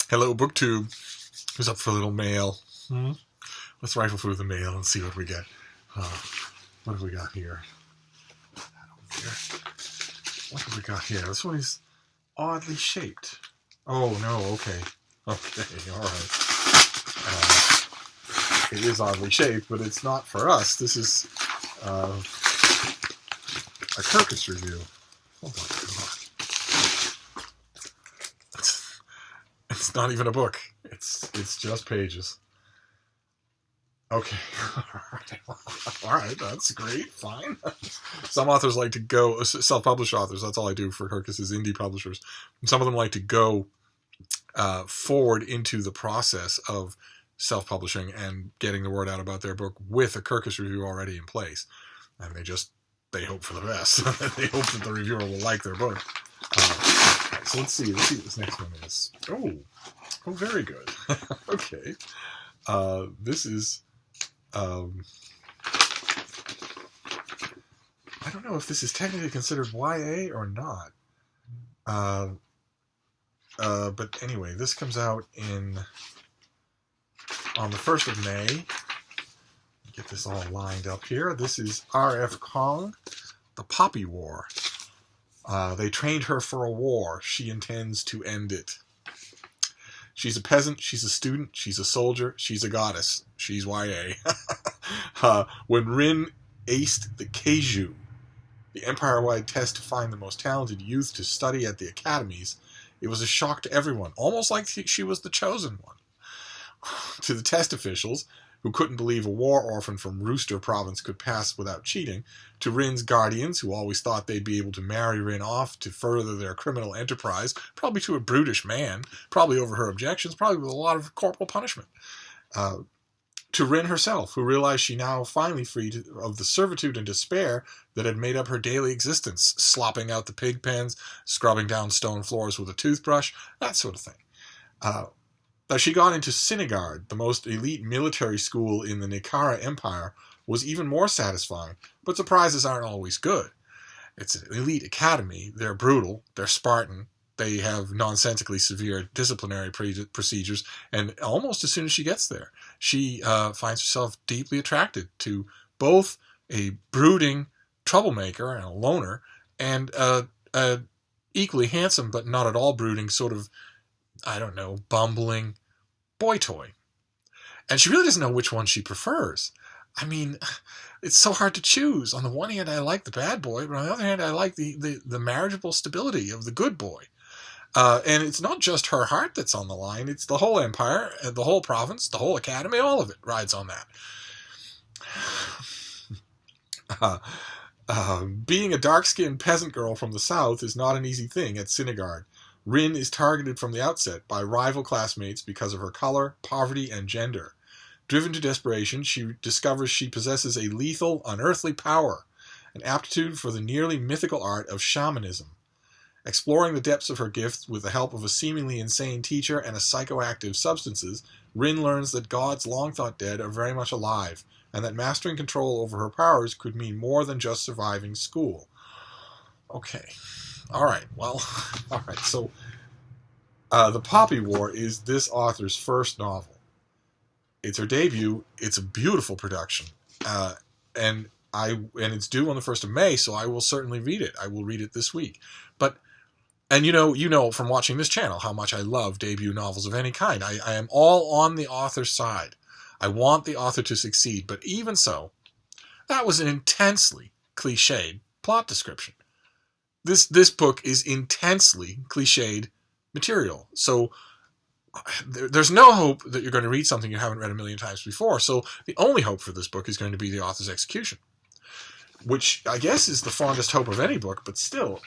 Hello, BookTube. Who's up for a little mail? Let's rifle through the mail and see what we get. What have we got here? What have we got here? This one is oddly shaped. Oh, no, okay. Okay, alright. It is oddly shaped, but it's not for us. This is a Kirkus review. Oh my god. It's not even a book. It's just pages. Okay. Alright, that's great. Fine. Some authors like to go, self-published authors, that's all I do for Kirkus is indie publishers. Some of them like to go forward into the process of self-publishing and getting the word out about their book with a Kirkus review already in place. And they hope for the best. They hope that the reviewer will like their book. So let's see what this next one is. Oh, very good. Okay. This is, I don't know if this is technically considered YA or not. But anyway, this comes out on the 1st of May. Get this all lined up here. This is R.F. Kuang, The Poppy War. They trained her for a war. She intends to end it. She's a peasant, she's a student, she's a soldier, she's a goddess. She's YA. When Rin aced the Keiju, the empire-wide test to find the most talented youth to study at the academies, it was a shock to everyone, almost like she was the chosen one. To the test officials, who couldn't believe a war orphan from Rooster Province could pass without cheating, to Rin's guardians, who always thought they'd be able to marry Rin off to further their criminal enterprise, probably to a brutish man, probably over her objections, probably with a lot of corporal punishment. To Rin herself, who realized she now finally freed of the servitude and despair that had made up her daily existence, slopping out the pig pens, scrubbing down stone floors with a toothbrush, that sort of thing. Now, she got into Sinigard, the most elite military school in the Nikara Empire, was even more satisfying, but surprises aren't always good. It's an elite academy, they're brutal, they're Spartan, they have nonsensically severe disciplinary procedures, and almost as soon as she gets there, she finds herself deeply attracted to both a brooding troublemaker and a loner, and a equally handsome but not at all brooding sort of, I don't know, bumbling boy toy. And she really doesn't know which one she prefers. I mean, it's so hard to choose. On the one hand, I like the bad boy, but on the other hand, I like the marriageable stability of the good boy. And it's not just her heart that's on the line, it's the whole empire, the whole province, the whole academy, all of it rides on that. Being a dark-skinned peasant girl from the south is not an easy thing at Sinigard. Rin is targeted from the outset by rival classmates because of her color, poverty, and gender. Driven to desperation, she discovers she possesses a lethal, unearthly power, an aptitude for the nearly mythical art of shamanism. Exploring the depths of her gift with the help of a seemingly insane teacher and a psychoactive substances, Rin learns that gods long thought dead are very much alive, and that mastering control over her powers could mean more than just surviving school. Okay. Alright, well, alright, so The Poppy War is this author's first novel. It's her debut, it's a beautiful production, and it's due on the 1st of May, so I will certainly read it. I will read it this week. And you know from watching this channel how much I love debut novels of any kind. I am all on the author's side. I want the author to succeed, but even so, that was an intensely cliched plot description. This book is intensely cliched material. So there's no hope that you're going to read something you haven't read a million times before. So the only hope for this book is going to be the author's execution, which I guess is the fondest hope of any book, but still.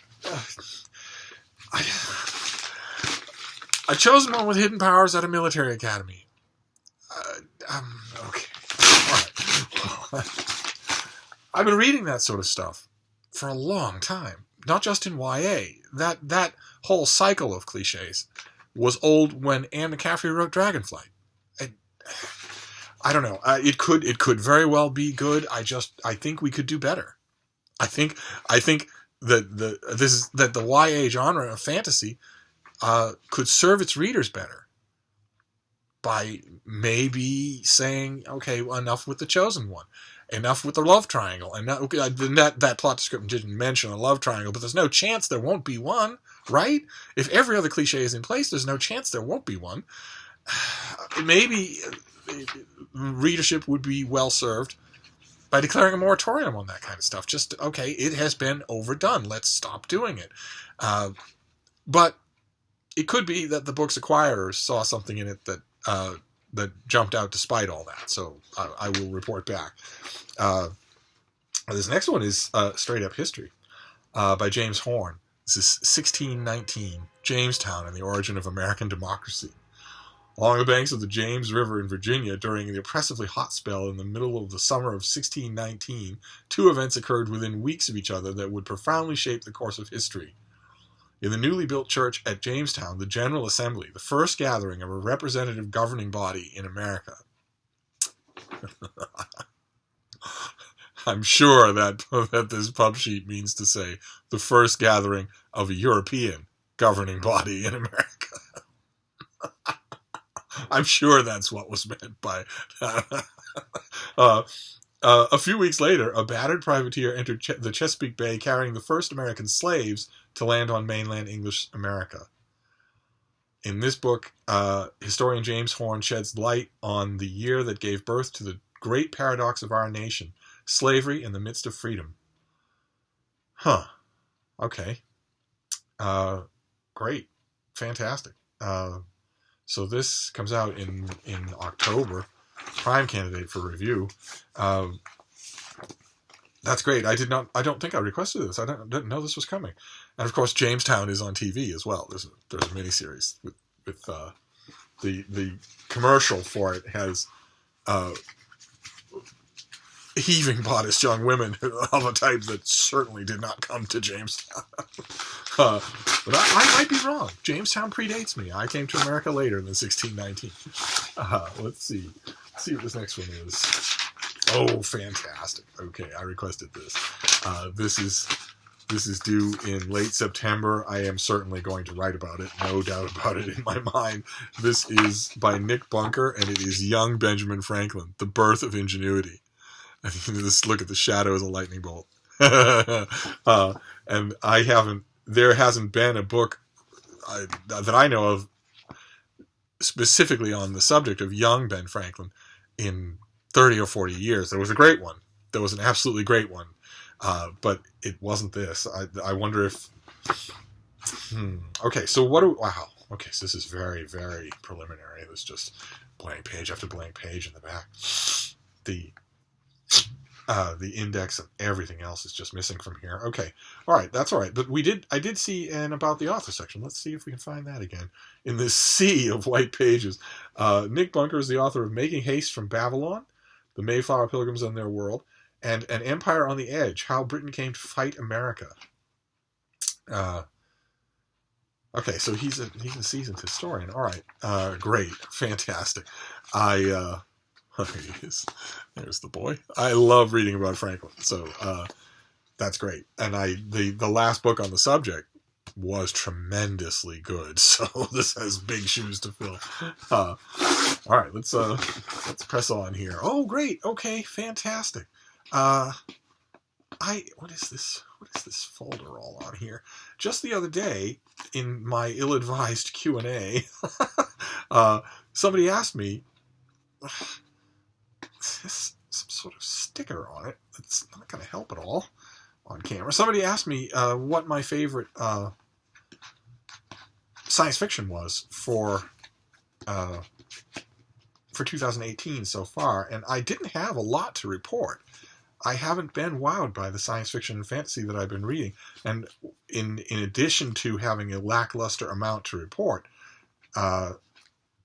I've chosen one with hidden powers at a military academy. Okay. All right. I've been reading that sort of stuff for a long time. Not just in YA. That whole cycle of cliches was old when Anne McCaffrey wrote Dragonflight. I don't know. It could very well be good. I think we could do better. I think that the YA genre of fantasy could serve its readers better. by maybe saying, okay, enough with the chosen one. Enough with the love triangle. And that plot description didn't mention a love triangle, but there's no chance there won't be one, right? If every other cliche is in place, there's no chance there won't be one. Maybe readership would be well served by declaring a moratorium on that kind of stuff. Just, okay, it has been overdone. Let's stop doing it. But it could be that the book's acquirers saw something in it that jumped out despite all that. So I will report back. This next one is Straight Up History by James Horn. This is 1619, Jamestown and the Origin of American Democracy. Along the banks of the James River in Virginia, during the oppressively hot spell in the middle of the summer of 1619, two events occurred within weeks of each other that would profoundly shape the course of history. In the newly built church at Jamestown, the General Assembly, the first gathering of a representative governing body in America. I'm sure that this pub sheet means to say the first gathering of a European governing body in America. I'm sure that's what was meant by a few weeks later, a battered privateer entered the Chesapeake Bay carrying the first American slaves to land on mainland English America. In this book, historian James Horn sheds light on the year that gave birth to the great paradox of our nation, slavery in the midst of freedom. Okay. Great. Fantastic. So this comes out in October. Prime candidate for review. That's great. I don't think I requested this. I didn't know this was coming. And of course, Jamestown is on TV as well. There's a miniseries with the commercial for it has heaving bodice young women of a type that certainly did not come to Jamestown. But I might be wrong. Jamestown predates me. I came to America later than 1619. Let's see. Let's see what this next one is. Oh, fantastic. Okay, I requested this. This is due in late September. I am certainly going to write about it. No doubt about it in my mind. This is by Nick Bunker, and it is Young Benjamin Franklin, The Birth of Ingenuity. I think just look at the shadow as a lightning bolt. And there hasn't been a book that I know of specifically on the subject of young Ben Franklin in 30 or 40 years. There was a great one. There was an absolutely great one. But it wasn't this. I wonder if... Okay, so wow. Okay, so this is very, very preliminary. It was just blank page after blank page in the back. The index and everything else is just missing from here. Okay, all right, that's all right. But I did see an About the Author section. Let's see if we can find that again in this sea of white pages. Nick Bunker is the author of Making Haste from Babylon, The Mayflower Pilgrims and Their World, and An Empire on the Edge, How Britain Came to Fight America. Okay, so he's a seasoned historian. All right, great, fantastic. There's the boy. I love reading about Franklin, so that's great. And the last book on the subject was tremendously good, so this has big shoes to fill. All right, let's press on here. Oh, great. Okay, fantastic. What is this? What is this folder all on here? Just the other day, in my ill-advised Q&A, somebody asked me. Some sort of sticker on it. It's not going to help at all on camera. Somebody asked me what my favorite science fiction was for 2018 so far, and I didn't have a lot to report. I haven't been wowed by the science fiction and fantasy that I've been reading, and in addition to having a lackluster amount to report,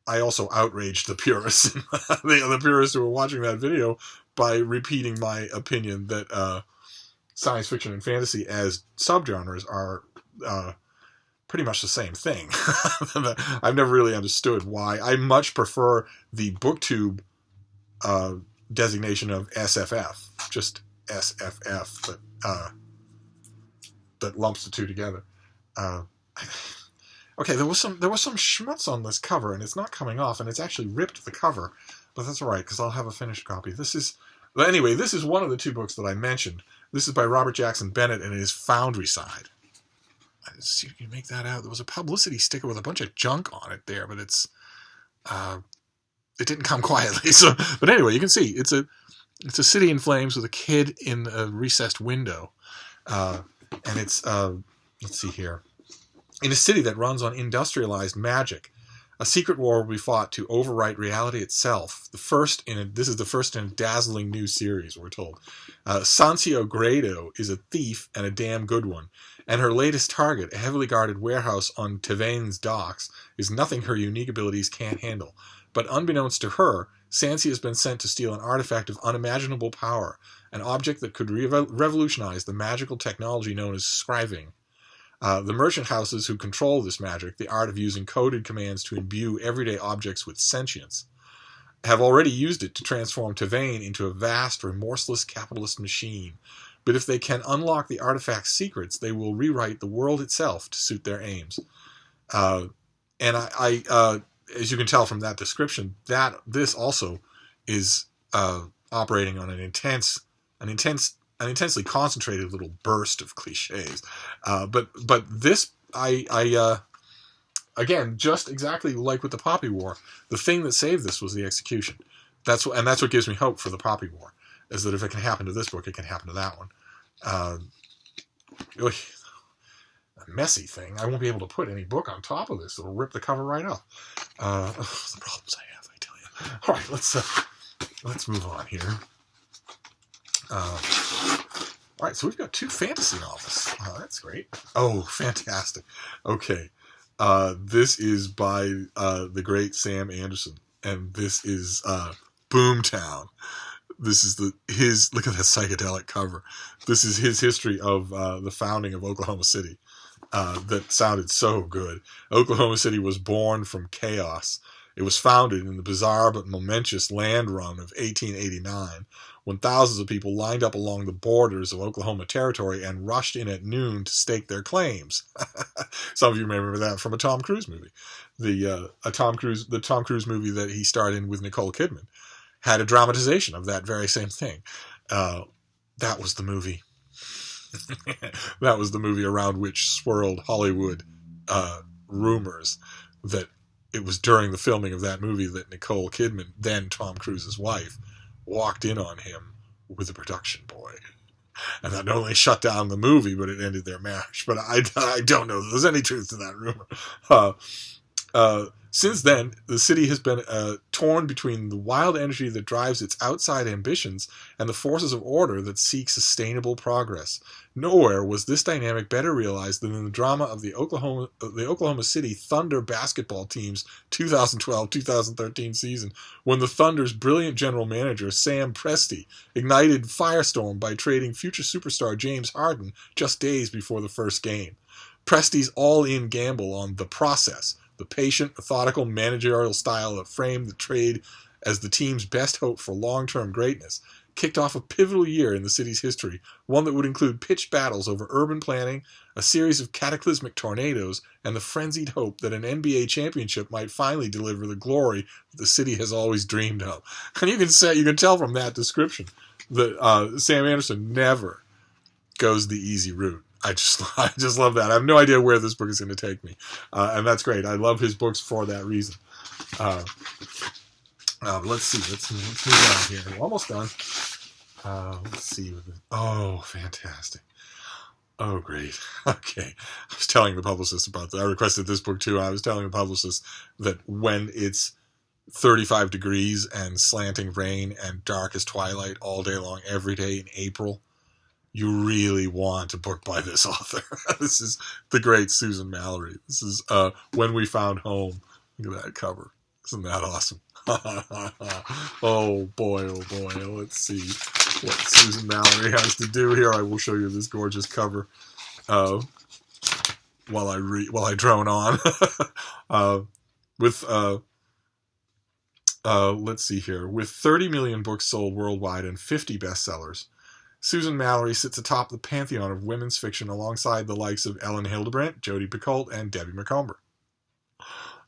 I also outraged the purists, the purists who were watching that video, by repeating my opinion that science fiction and fantasy as subgenres are pretty much the same thing. I've never really understood why. I much prefer the BookTube designation of SFF, just SFF, that lumps the two together. Okay, there was some schmutz on this cover, and it's not coming off, and it's actually ripped the cover, but that's all right because I'll have a finished copy. But anyway, this is one of the two books that I mentioned. This is by Robert Jackson Bennett, and it is Foundryside. Let's see if you can make that out. There was a publicity sticker with a bunch of junk on it there, but it didn't come quietly. So, but anyway, you can see it's a city in flames with a kid in a recessed window, and it's let's see here. In a city that runs on industrialized magic, a secret war will be fought to overwrite reality itself. This is the first in a dazzling new series, we're told. Sancio Grado is a thief and a damn good one, and her latest target, a heavily guarded warehouse on Tavane's docks, is nothing her unique abilities can't handle. But unbeknownst to her, Sancy has been sent to steal an artifact of unimaginable power, an object that could revolutionize the magical technology known as scriving. The merchant houses who control this magic, the art of using coded commands to imbue everyday objects with sentience, have already used it to transform Tavane into a vast, remorseless capitalist machine. But if they can unlock the artifact's secrets, they will rewrite the world itself to suit their aims. And I as you can tell from that description, that this also is operating on an intensely concentrated little burst of cliches. But this, again, just exactly like with the Poppy War, the thing that saved this was the execution. That's what gives me hope for the Poppy War, is that if it can happen to this book, it can happen to that one. A messy thing. I won't be able to put any book on top of this. It'll rip the cover right off. The problems I have, I tell you. All right, let's move on here. All right, so we've got 2 fantasy novels. Oh, that's great. Oh, fantastic. Okay. This is by the great Sam Anderson, and this is Boomtown. This is look at that psychedelic cover. This is his history of the founding of Oklahoma City. That sounded so good. Oklahoma City was born from chaos. It was founded in the bizarre but momentous land run of 1889, when thousands of people lined up along the borders of Oklahoma Territory and rushed in at noon to stake their claims. Some of you may remember that from a Tom Cruise movie. The Tom Cruise movie that he starred in with Nicole Kidman had a dramatization of that very same thing. That was the movie. That was the movie around which swirled Hollywood rumors that it was during the filming of that movie that Nicole Kidman, then Tom Cruise's wife, walked in on him with a production boy. And that not only shut down the movie, but it ended their marriage. But I don't know if there's any truth to that rumor. Since then, the city has been torn between the wild energy that drives its outside ambitions and the forces of order that seek sustainable progress. Nowhere was this dynamic better realized than in the drama of the Oklahoma City Thunder basketball team's 2012-2013 season, when the Thunder's brilliant general manager, Sam Presti, ignited firestorm by trading future superstar James Harden just days before the first game. Presti's all-in gamble on the process, the patient, methodical managerial style that framed the trade as the team's best hope for long-term greatness, kicked off a pivotal year in the city's history, one that would include pitched battles over urban planning, a series of cataclysmic tornadoes, and the frenzied hope that an NBA championship might finally deliver the glory that the city has always dreamed of. And you can tell from that description that Sam Anderson never goes the easy route. I just love that. I have no idea where this book is going to take me, and that's great. I love his books for that reason. Let's see. Let's move on here. We're almost done. Let's see. Oh, fantastic. Oh, great. Okay. I was telling the publicist about that. I requested this book too. I was telling the publicist that when it's 35 degrees and slanting rain and dark as twilight all day long, every day in April, you really want a book by this author. This is the great Susan Mallory. This is When We Found Home. Look at that cover. Isn't that awesome? Oh boy. Let's see what Susan Mallory has to do here. I will show you this gorgeous cover while I drone on. Let's see here. With 30 million books sold worldwide and 50 bestsellers, Susan Mallory sits atop the pantheon of women's fiction alongside the likes of Ellen Hildebrandt, Jodi Picoult, and Debbie Macomber.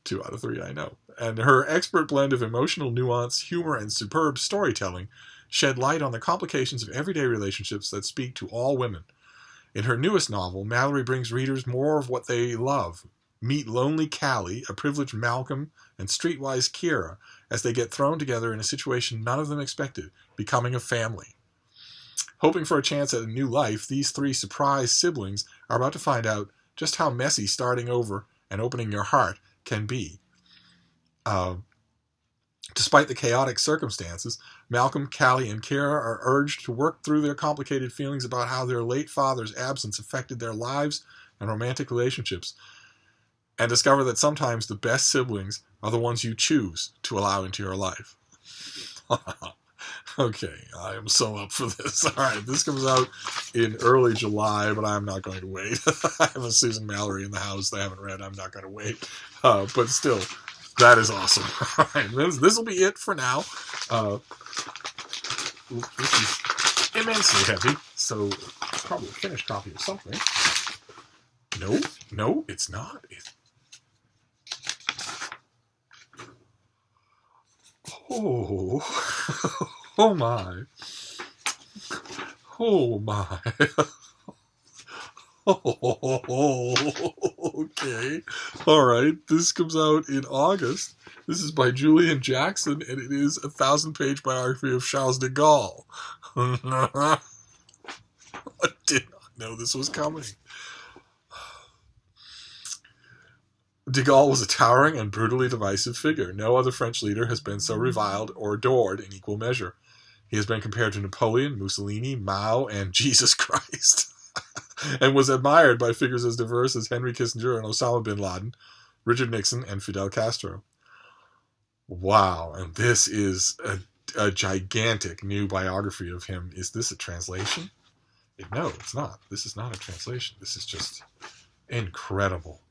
2 out of 3, I know. And her expert blend of emotional nuance, humor, and superb storytelling shed light on the complications of everyday relationships that speak to all women. In her newest novel, Mallory brings readers more of what they love. Meet lonely Callie, a privileged Malcolm, and streetwise Kira as they get thrown together in a situation none of them expected, becoming a family. Hoping for a chance at a new life, these 3 surprise siblings are about to find out just how messy starting over and opening your heart can be. Despite the chaotic circumstances, Malcolm, Callie, and Kira are urged to work through their complicated feelings about how their late father's absence affected their lives and romantic relationships, and discover that sometimes the best siblings are the ones you choose to allow into your life. Okay, I am so up for this. All right, this comes out in early July, but I'm not going to wait. I have a Susan Mallory in the house that I haven't read. I'm not going to wait. But still, that is awesome. All right, this will be it for now. This is immensely heavy, so it's probably a finished copy of something. No, it's not. Oh my. Oh my. Okay. All right. This comes out in August. This is by Julian Jackson, and it is a 1,000-page biography of Charles de Gaulle. I did not know this was coming. De Gaulle was a towering and brutally divisive figure. No other French leader has been so reviled or adored in equal measure. He has been compared to Napoleon, Mussolini, Mao, and Jesus Christ, and was admired by figures as diverse as Henry Kissinger and Osama bin Laden, Richard Nixon, and Fidel Castro. Wow, and this is a gigantic new biography of him. Is this a translation? No, it's not. This is not a translation. This is just incredible.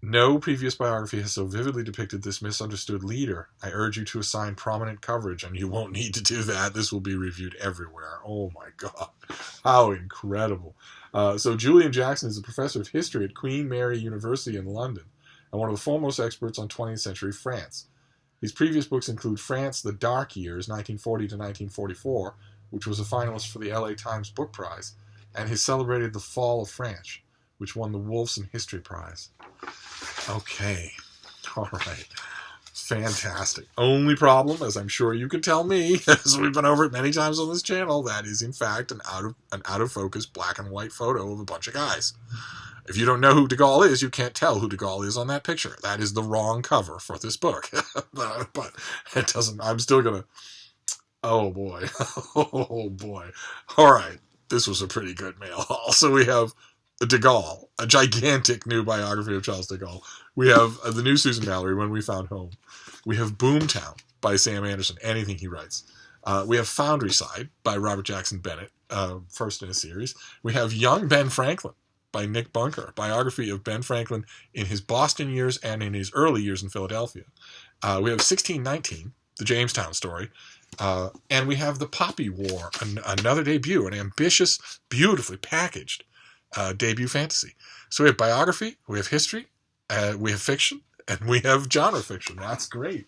No previous biography has so vividly depicted this misunderstood leader. I urge you to assign prominent coverage, and you won't need to do that. This will be reviewed everywhere. Oh my God. How incredible. So Julian Jackson is a professor of history at Queen Mary University in London, and one of the foremost experts on 20th century France. His previous books include France, The Dark Years, 1940 to 1944, which was a finalist for the LA Times Book Prize, and his celebrated The Fall of France, which won the Wolfson History Prize. Okay. All right. Fantastic. Only problem, as I'm sure you can tell me, as we've been over it many times on this channel, that is in fact an out of focus black and white photo of a bunch of guys. If you don't know who de Gaulle is, you can't tell who de Gaulle is on that picture. That is the wrong cover for this book. But it doesn't. I'm still gonna. Oh boy. Oh boy. All right. This was a pretty good mail haul. So we have de Gaulle, a gigantic new biography of Charles de Gaulle. We have the new Susan Mallory, When We Found Home. We have Boomtown by Sam Anderson, anything he writes. We have Foundryside by Robert Jackson Bennett, first in a series. We have Young Ben Franklin by Nick Bunker, biography of Ben Franklin in his Boston years and in his early years in Philadelphia. We have 1619, the Jamestown story. And we have The Poppy War, another debut, an ambitious, beautifully packaged debut fantasy. So we have biography, we have history, we have fiction, and we have genre fiction. That's great.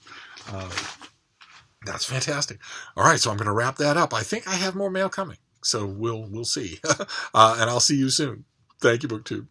That's fantastic. All right, so I'm going to wrap that up. I think I have more mail coming, so we'll see. And I'll see you soon. Thank you, BookTube.